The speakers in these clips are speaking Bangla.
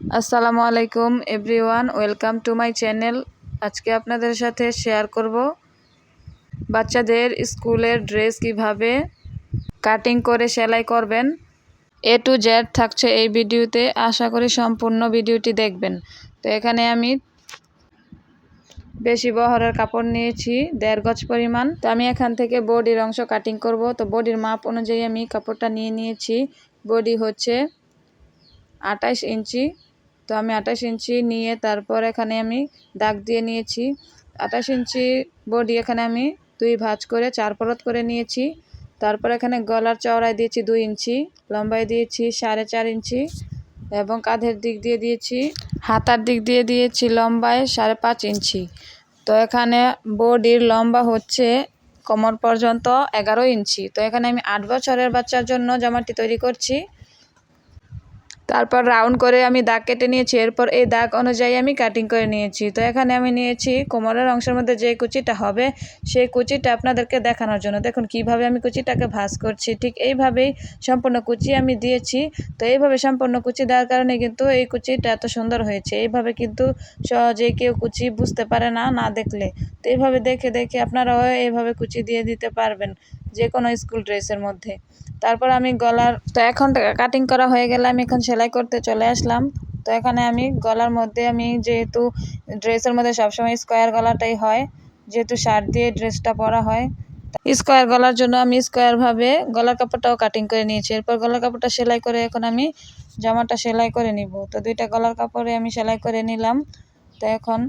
আসসালামু আলাইকুম everyone, welcome to my channel. আজকে আপনাদের সাথে শেয়ার করব বাচ্চাদের স্কুলের ড্রেস কিভাবে কাটিং করে সেলাই করবেন। A to Z থাকছে এই ভিডিওতে, আশা করি সম্পূর্ণ ভিডিওটি দেখবেন। তো এখানে আমি বেশি বহরের কাপড় নিয়েছি 1.5 গজ পরিমাণ। তো আমি এখান থেকে বডির অংশ কাটিং করব। তো বডির মাপ অনুযায়ী আমি কাপড়টা নিয়ে নিয়েছি। বডি হচ্ছে 28 ইঞ্চি। তো আমি 28 ইঞ্চি নিয়ে তারপর এখানে আমি দাগ দিয়ে নিয়েছি। 28 ইঞ্চি বডি এখানে আমি 2 ভাঁজ করে 4 পরত করে নিয়েছি। তারপর এখানে গলার চওড়ায় দিয়েছি 2 ইঞ্চি, লম্বায় দিয়েছি 4.5 ইঞ্চি এবং কাঁধের দিক দিয়ে দিয়েছি, হাতার দিক দিয়ে দিয়েছি লম্বায় 5.5 ইঞ্চি। তো এখানে বডির লম্বা হচ্ছে কোমর পর্যন্ত 11 ইঞ্চি। তো এখানে আমি 8 বছরের বাচ্চার জন্য জামাটি তৈরি করছি। তারপর রাউন্ড করে আমি দাগ কেটে নিয়েছি। এরপর এই দাগ অনুযায়ী আমি কাটিং করে নিয়েছি। তো এখানে আমি নিয়েছি কোমরের অংশের মধ্যে যে কুচিটা হবে সেই কুচিটা আপনাদেরকে দেখানোর জন্য। দেখুন কিভাবে আমি কুচিটাকে ভাঁজ করছি, ঠিক এইভাবেই সম্পূর্ণ কুচি আমি দিয়েছি। তো এইভাবে সম্পূর্ণ কুচি দেওয়ার কারণে কিন্তু এই কুচিটা এত সুন্দর হয়েছে। এইভাবে কিন্তু সহজেই কেউ কুচি বুঝতে পারে না, না দেখলে। তো এইভাবে দেখে দেখে আপনারাও এইভাবে কুচি দিয়ে দিতে পারবেন যে কোনো স্কুল ড্রেসের মধ্যে। তারপর আমি গলার, তো এখন কাটিং করা হয়ে গেলে আমি এখন সেলাই করতে চলে আসলাম। তো এখানে আমি গলার মধ্যে, আমি যেহেতু ড্রেসের মধ্যে সবসময় স্কোয়ার গলাটাই হয়, যেহেতু শার্ট দিয়ে ড্রেসটা পরা হয়, স্কোয়ার গলার জন্য আমি স্কোয়ারভাবে গলার কাপড়টাও কাটিং করে নিয়েছি। এরপর গলার কাপড়টা সেলাই করে এখন আমি জামাটা সেলাই করে নিব। তো 2টা গলার কাপড়ে আমি সেলাই করে নিলাম। তো এখন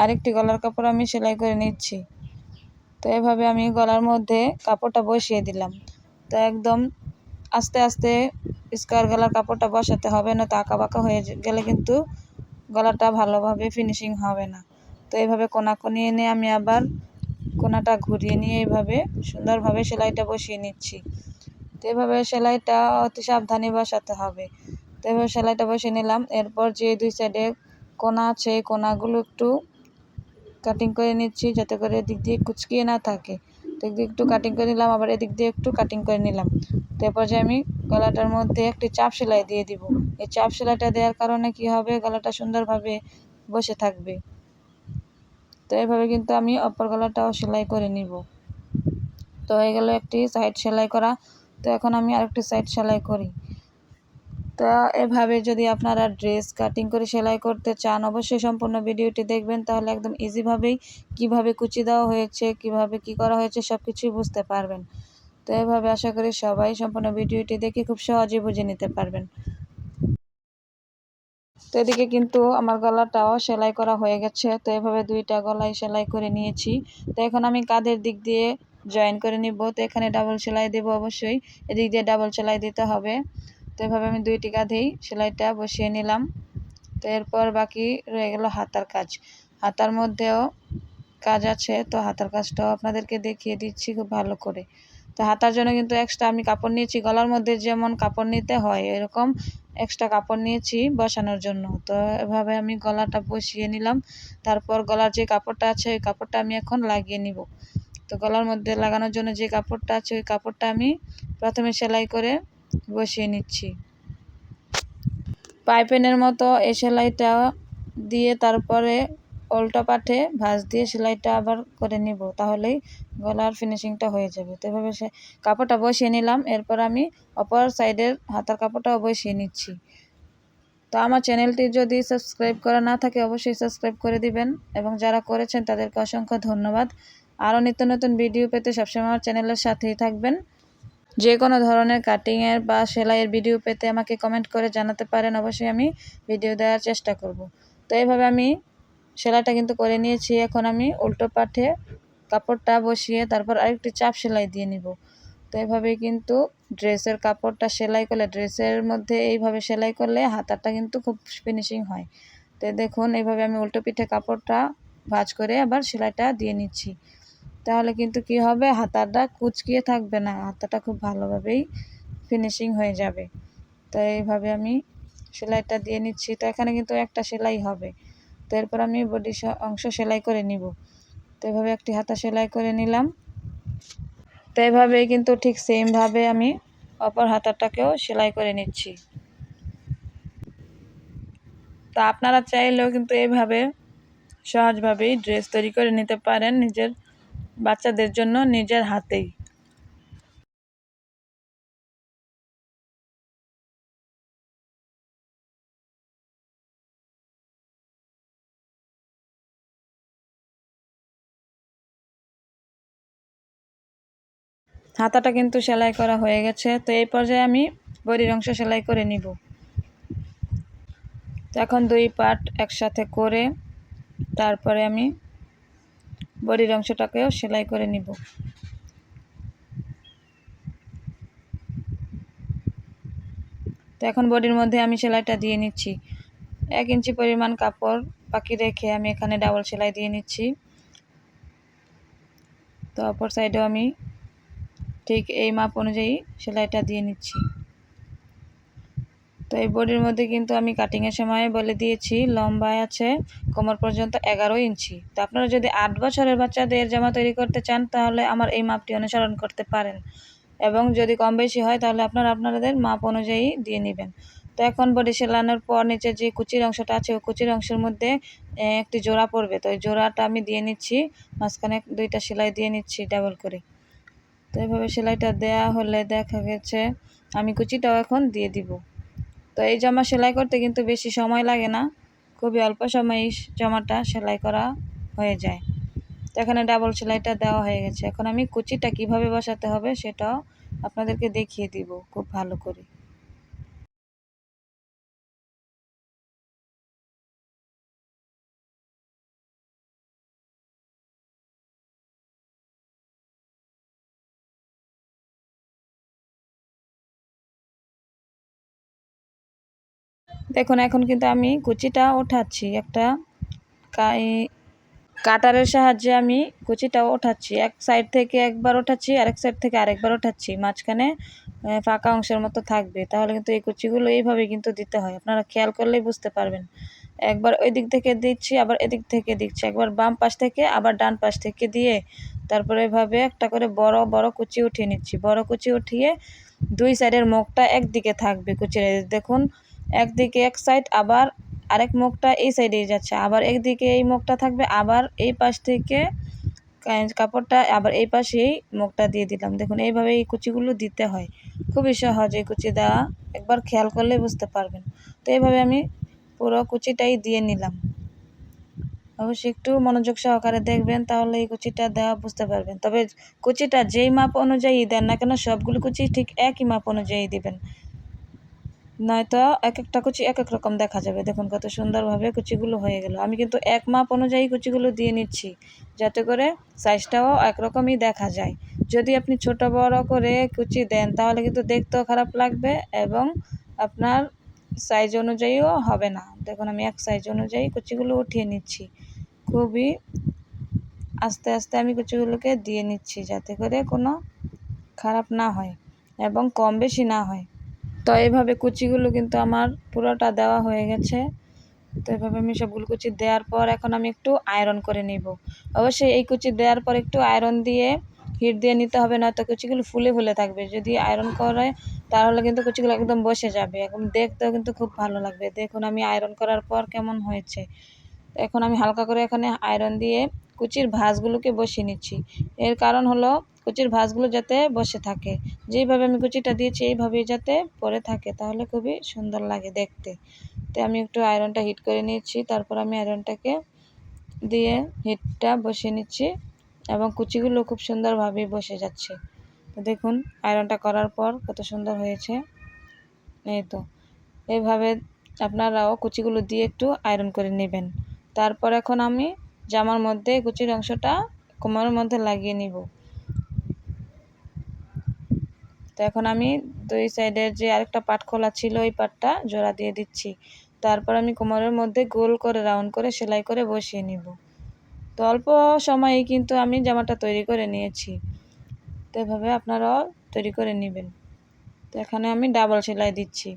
আরেকটি গলার কাপড় আমি সেলাই করে নিচ্ছি। তো এভাবে আমি গলার মধ্যে কাপড়টা বসিয়ে দিলাম। তো একদম আস্তে আস্তে স্কোয়ার গলার কাপড়টা বসাতে হবে, না তো আঁকা বাঁকা হয়ে গেলে কিন্তু গলাটা ভালোভাবে ফিনিশিং হবে না। তো এইভাবে কোনাকুনি এনে আমি আবার কোনাটা ঘুরিয়ে নিয়ে এইভাবে সুন্দরভাবে সেলাইটা বসিয়ে নিচ্ছি। তো এইভাবে সেলাইটা অতি সাবধানে বসাতে হবে। তো এইভাবে সেলাইটা বসিয়ে নিলাম। এরপর যে 2 সাইডে কোনা আছে এই কোনাগুলো একটু কাটিং করে নিচ্ছি, যাতে করে এদিক দিয়ে কুচকিয়ে না থাকে। তো এদিক দিয়ে একটু কাটিং করে নিলাম, আবার এদিক দিয়ে একটু কাটিং করে নিলাম। তারপর যে আমি গলাটার মধ্যে একটি চাপ সেলাই দিয়ে দিব। এই চাপ সেলাইটা দেওয়ার কারণে কি হবে, গলাটা সুন্দরভাবে বসে থাকবে। তো এইভাবে কিন্তু আমি অপর গলাটাও সেলাই করে নিব। তো হয়ে গেল একটি সাইড সেলাই করা। তো এখন আমি আরেকটি সাইড সেলাই করি। তো এভাবে যদি আপনারা ড্রেস কাটিং করে সেলাই করতে চান, অবশ্যই সম্পূর্ণ ভিডিওটি দেখবেন, তাহলে একদম ইজিভাবেই কিভাবে কুচি দেওয়া হয়েছে, কিভাবে কি করা হয়েছে সব কিছুই বুঝতে পারবেন। তো এভাবে আশা করি সবাই সম্পূর্ণ ভিডিওটি দেখে খুব সহজেই বুঝে নিতে পারবেন। তো এদিকে কিন্তু আমার গলাটাও সেলাই করা হয়ে গেছে। তো এভাবে 2টা গলাই সেলাই করে নিয়েছি। তো এখন আমি কাঁধের দিক দিয়ে জয়েন করে নিব। তো এখানে ডাবল সেলাই দেব, অবশ্যই এদিক দিয়ে ডাবল সেলাই দিতে হবে। তো এভাবে আমি 2টি কাঁধেই সেলাইটা বসিয়ে নিলাম। তো এরপর বাকি রয়ে গেল হাতার কাজ। হাতার মধ্যেও কাজ আছে, তো হাতার কাজটাও আপনাদেরকে দেখিয়ে দিচ্ছি খুব ভালো করে। তো হাতার জন্য কিন্তু এক্সট্রা আমি কাপড় নিয়েছি, গলার মধ্যে যেমন কাপড় নিতে হয় এরকম এক্সট্রা কাপড় নিয়েছি বসানোর জন্য। তো এভাবে আমি গলাটা বসিয়ে নিলাম। তারপর গলার যে কাপড়টা আছে ওই কাপড়টা আমি এখন লাগিয়ে নিব। তো গলার মধ্যে লাগানোর জন্য যে কাপড়টা আছে ওই কাপড়টা আমি প্রথমে সেলাই করে বসিয়ে নিচ্ছি। পাইপিনের মতো এই সেলাইটা দিয়ে তারপরে উল্টো পাটে ভাঁজ দিয়ে সেলাইটা আবার করে নিব, তাহলেই গলার ফিনিশিংটা হয়ে যাবে। তো এভাবে সে কাপড়টা বসিয়ে নিলাম। এরপর আমি অপর সাইডের হাতার কাপড়টাও বসিয়ে নিচ্ছি। তো আমার চ্যানেলটি যদি সাবস্ক্রাইব করা না থাকে অবশ্যই সাবস্ক্রাইব করে দিবেন, এবং যারা করেছেন তাদেরকে অসংখ্য ধন্যবাদ। আরও নিত্য নতুন ভিডিও পেতে সবসময় আমার চ্যানেলের সাথেই থাকবেন। যে কোনো ধরনের কাটিংয়ের বা সেলাইয়ের ভিডিও পেতে আমাকে কমেন্ট করে জানাতে পারেন, অবশ্যই আমি ভিডিও দেওয়ার চেষ্টা করব। তো এইভাবে আমি সেলাইটা কিন্তু করে নিয়েছি। এখন আমি উল্টো পাটে কাপড়টা বসিয়ে তারপর আরেকটি চাপ সেলাই দিয়ে নিব। তো এইভাবেই কিন্তু ড্রেসের কাপড়টা সেলাই করলে, ড্রেসের মধ্যে এইভাবে সেলাই করলে হাতাটা কিন্তু খুব ফিনিশিং হয়। তো দেখুন এইভাবে আমি উল্টো পিঠে কাপড়টা ভাঁজ করে আবার সেলাইটা দিয়ে নিচ্ছি। তাহলে কিন্তু কি হবে, হাতাটা কুচকিয়ে থাকবে না, হাতাটা খুব ভালোভাবেই ফিনিশিং হয়ে যাবে। তো এইভাবে আমি সেলাইটা দিয়ে নিচ্ছি। তো এখানে কিন্তু একটা সেলাই হবে। তো এরপর আমি বডি অংশ সেলাই করে নিব। তো এভাবে একটি হাতা সেলাই করে নিলাম। তো এভাবেই কিন্তু ঠিক সেমভাবে আমি অপর হাতাটাকেও সেলাই করে নিচ্ছি। তা আপনারা চাইলেও কিন্তু এইভাবে সহজভাবেই ড্রেস তৈরি করে নিতে পারেন নিজের বাচ্চাদের জন্য নিজের হাতেই। হাতাটা কিন্তু সেলাই করা হয়ে গেছে, তো এই পর্যায়ে আমি বডির অংশ সেলাই করে নিব। তো এখন দুই পার্ট একসাথে করে তারপরে আমি বডির অংশটাকেও সেলাই করে নিব। তো এখন বডির মধ্যে আমি সেলাইটা দিয়ে নিচ্ছি। 1 ইঞ্চি পরিমাণ কাপড় বাকি রেখে আমি এখানে ডাবল সেলাই দিয়ে নিচ্ছি। তো অপর সাইডেও আমি ঠিক এই মাপ অনুযায়ী সেলাইটা দিয়ে নিচ্ছি। তো এই বডির মধ্যে কিন্তু আমি কাটিংয়ের সময় বলে দিয়েছি লম্বায় আছে কোমর পর্যন্ত 11 ইঞ্চি। তো আপনারা যদি 8 বছরের বাচ্চাদের জামা তৈরি করতে চান তাহলে আমার এই মাপটি অনুসরণ করতে পারেন, এবং যদি কম বেশি হয় তাহলে আপনারা আপনাদের মাপ অনুযায়ী দিয়ে নেবেন। তো এখন বডি সেলানোর পর নিচে যে কুচির অংশটা আছে ওই কুচির অংশের মধ্যে একটি জোড়া পড়বে, তো ওই জোড়াটা আমি দিয়ে নিচ্ছি, মাঝখানে 2টা সেলাই দিয়ে নিচ্ছি ডাবল করে। তো এইভাবে সেলাইটা দেয়া হলে দেখা গেছে আমি কুচিটাও এখন দিয়ে দিব। তো এই জামা সেলাই করতে কিন্তু বেশি সময় লাগে না, খুবই অল্প সময়ে জামাটা সেলাই করা হয়ে যায়। তো এখানে ডাবল সেলাইটা দেওয়া হয়ে গেছে, এখন আমি কুচিটা কিভাবে বসাতে হবে সেটাও আপনাদেরকে দেখিয়ে দিব খুব ভালো করে। দেখুন এখন কিন্তু আমি কুচিটা ওঠাচ্ছি, একটা কাটারের সাহায্যে আমি কুচিটা ওঠাচ্ছি, এক সাইড থেকে একবার ওঠাচ্ছি, আরেক সাইড থেকে আরেকবার ওঠাচ্ছি, মাঝখানে ফাঁকা অংশের মতো থাকবে। তাহলে কিন্তু এই কুচিগুলো এইভাবে কিন্তু দিতে হয়, আপনারা খেয়াল করলেই বুঝতে পারবেন। একবার ওই দিক থেকে দিচ্ছি, আবার এদিক থেকে দিচ্ছি, একবার বাম পাশ থেকে আবার ডান পাশ থেকে দিয়ে তারপরে এভাবে একটা করে বড় বড় কুচি উঠিয়ে নিচ্ছি। বড় কুচি উঠিয়ে দুই সাইডের মুখটা একদিকে থাকবে কুচির, দেখুন একদিকে এক সাইড, আবার আরেক মুখটা এই সাইডেই যাচ্ছে, আবার একদিকে এই মুখটা থাকবে, আবার এই পাশ থেকে কাপড়টা আবার এই পাশেই মুখটা দিয়ে দিলাম। দেখুন এইভাবে এই কুচিগুলো দিতে হয়, খুবই সহজ এই কুচি দেওয়া, একবার খেয়াল করলে বুঝতে পারবেন। তো এইভাবে আমি পুরো কুচিটাই দিয়ে নিলাম। অবশ্যই একটু মনোযোগ সহকারে দেখবেন, তাহলে এই কুচিটা দেওয়া বুঝতে পারবেন। তবে কুচিটা যেই মাপ অনুযায়ী দেন না কেন সবগুলো কুচি ঠিক একই মাপ অনুযায়ী দিবেন, নয়তো এক একটা কুচি এক এক রকম দেখা যাবে। দেখুন কত সুন্দরভাবে কুচিগুলো হয়ে গেল। আমি কিন্তু এক মাপ অনুযায়ী কুচিগুলো দিয়ে নিচ্ছি, যাতে করে সাইজটাও একরকমই দেখা যায়। যদি আপনি ছোট বড় করে কুচি দেন তাহলে কিন্তু দেখতেও খারাপ লাগবে এবং আপনার সাইজ অনুযায়ীও হবে না। দেখুন আমি এক সাইজ অনুযায়ী কুচিগুলো উঠিয়ে নিচ্ছি, খুবই আস্তে আস্তে আমি কুচিগুলোকে দিয়ে নিচ্ছি, যাতে করে কোনো খারাপ না হয় এবং কম বেশি না হয়। তো এইভাবে কুচিগুলো কিন্তু আমার পুরোটা দেওয়া হয়ে গেছে। তো এভাবে আমি সবগুলো কুচি দেওয়ার পর এখন আমি একটু আয়রন করে নিব। অবশ্যই এই কুচি দেওয়ার পর একটু আয়রন দিয়ে হিট দিয়ে নিতে হবে, নয়তো কুচিগুলো ফুলে ফুলে থাকবে। যদি আয়রন করে তাহলে কিন্তু কুচিগুলো একদম বসে যাবে, এখন দেখতেও কিন্তু খুব ভালো লাগবে। দেখুন আমি আয়রন করার পর কেমন হয়েছে। এখন আমি হালকা করে এখানে আয়রন দিয়ে কুচির ভাঁজগুলোকে বসিয়ে নিচ্ছি। এর কারণ হলো কুচির ভাঁজগুলো যাতে বসে থাকে, যেইভাবে আমি কুচিটা দিয়েছি এইভাবেই যাতে পরে থাকে, তাহলে খুবই সুন্দর লাগে দেখতে। তো আমি একটু আয়রনটা হিট করে নিচ্ছি, তারপর আমি আয়রনটাকে দিয়ে হিটটা বসিয়ে নিচ্ছি এবং কুচিগুলো খুব সুন্দরভাবে বসে যাচ্ছে। তো দেখুন আয়রনটা করার পর কত সুন্দর হয়েছে। এই তো এইভাবে আপনারাও কুচিগুলো দিয়ে একটু আয়রন করে নেবেন। তারপর এখন আমি জামার মধ্যে কুচির অংশটা কোমরের মধ্যে লাগিয়ে নিব। তো এখন আমি দুই সাইডের যে আরেকটা পাট খোলা ছিল ওই পাটটা জোড়া দিয়ে দিচ্ছি। তারপর আমি কোমরের মধ্যে গোল করে রাউন্ড করে সেলাই করে বসিয়ে নিব। তো অল্প সময়েই কিন্তু আমি জামাটা তৈরি করে নিয়েছি। তো এভাবে আপনারাও তৈরি করে নেবেন। তো এখানে আমি ডাবল সেলাই দিচ্ছি।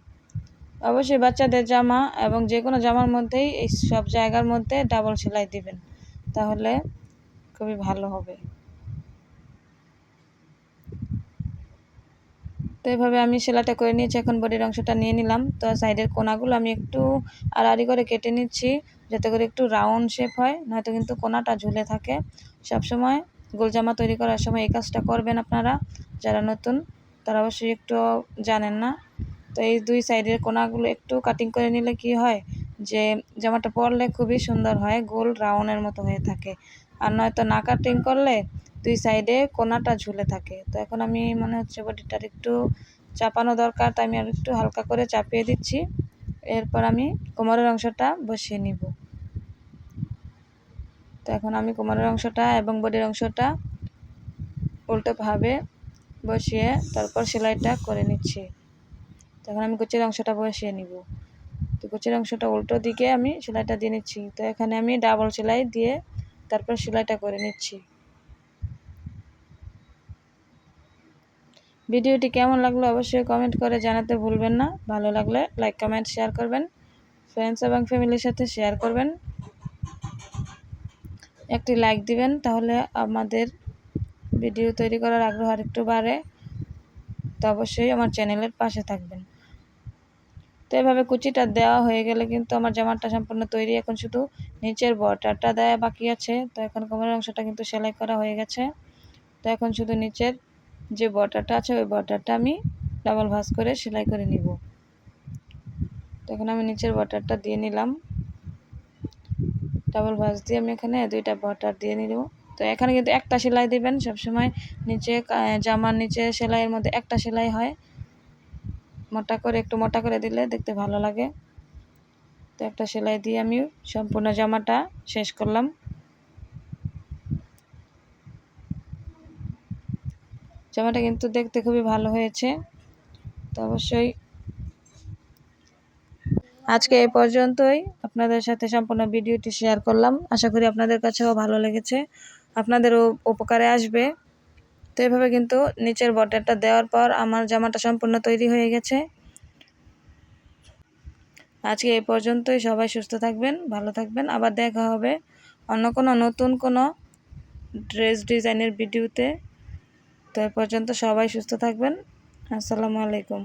অবশ্যই বাচ্চাদের জামা এবং যে কোনো জামার মধ্যেই এই সব জায়গার মধ্যে ডাবল সেলাই দিবেন, তাহলে খুবই ভালো হবে। তো এভাবে আমি সেলাইটা করে নিয়েছি। এখন বডির অংশটা নিয়ে নিলাম। তো সাইডের কোনাগুলো আমি একটু আড়াআড়ি করে কেটে নিচ্ছি, যাতে করে একটু রাউন্ড শেপ হয়, নয়তো কিন্তু কোনাটা ঝুলে থাকে। সবসময় গোল জামা তৈরি করার সময় এই কাজটা করবেন আপনারা। যারা নতুন তারা অবশ্যই একটু জানেন না। তো এই দুই সাইডের কোনাগুলো একটু কাটিং করে নিলে কি হয় যে জামাটা পরলে খুবই সুন্দর হয়, গোল রাউন্ডের মতো হয়ে থাকে। আর নয়তো না কাটিং করলে দুই সাইডে কোনাটা ঝুলে থাকে। তো এখন আমি মনে হচ্ছে বডিটার একটু চাপানো দরকার, তাই আমি আর একটু হালকা করে চাপিয়ে দিচ্ছি। এরপর আমি কোমরের অংশটা বসিয়ে নিব। তো এখন আমি কোমরের অংশটা এবং বডির অংশটা উল্টোভাবে বসিয়ে তারপর সেলাইটা করে নিচ্ছি। তখন আমি কুচির অংশটা বসিয়ে নিব। তো কুচির অংশটা উল্টো দিকে আমি সেলাইটা দিয়ে নিচ্ছি। তো এখানে আমি ডাবল সেলাই দিয়ে তারপর সেলাইটা করে নিচ্ছি। ভিডিওটি কেমন লাগলো অবশ্যই কমেন্ট করে জানাতে ভুলবেন না। ভালো লাগলে লাইক, কমেন্ট, শেয়ার করবেন। ফ্রেন্ডস এবং ফ্যামিলির সাথে শেয়ার করবেন। একটি লাইক দিবেন, তাহলে আমাদের ভিডিও তৈরি করার আগ্রহ আরেকটু বাড়ে। তো অবশ্যই আমার চ্যানেলের পাশে থাকবেন। তো এভাবে কুচিটা দেওয়া হয়ে গেলে কিন্তু আমার জামাটা সম্পূর্ণ তৈরি। এখন শুধু নিচের বর্ডারটা দেওয়া বাকি আছে। তো এখন কোমরের অংশটা কিন্তু সেলাই করা হয়ে গেছে। তো এখন শুধু নিচের যে বর্ডারটা আছে ওই বর্ডারটা আমি ডাবল ভাঁজ করে সেলাই করে নিব। তো এখন আমি নিচের বর্ডারটা দিয়ে নিলাম। ডাবল ভাঁজ দিয়ে আমি এখানে দুইটা বর্ডার দিয়ে নিব। তো এখানে কিন্তু একটা সেলাই দিবেন সবসময়। নিচে জামার নিচে সেলাইয়ের মধ্যে একটা সেলাই হয়, একটু মোটা করে দিলে দেখতে ভালো লাগে। তো একটা সেলাই দিয়ে আমি সম্পূর্ণ জামাটা শেষ করলাম। জামাটা কিন্তু দেখতে খুবই ভালো হয়েছে। তো অবশ্যই আজকে এই পর্যন্তই আপনাদের সাথে সম্পূর্ণ ভিডিওটি শেয়ার করলাম। আশা করি আপনাদের কাছেও ভালো লেগেছে, আপনাদেরও উপকারে আসবে। তো এভাবে কিন্তু নিচের বর্ডারটা দেওয়ার পর আমার জামাটা সম্পূর্ণ তৈরি হয়ে গেছে। আজকে এই পর্যন্তই। সবাই সুস্থ থাকবেন, ভালো থাকবেন। আবার দেখা হবে অন্য কোনো নতুন কোনো ড্রেস ডিজাইনের ভিডিওতে। তো এই পর্যন্ত সবাই সুস্থ থাকবেন। আসসালামু আলাইকুম।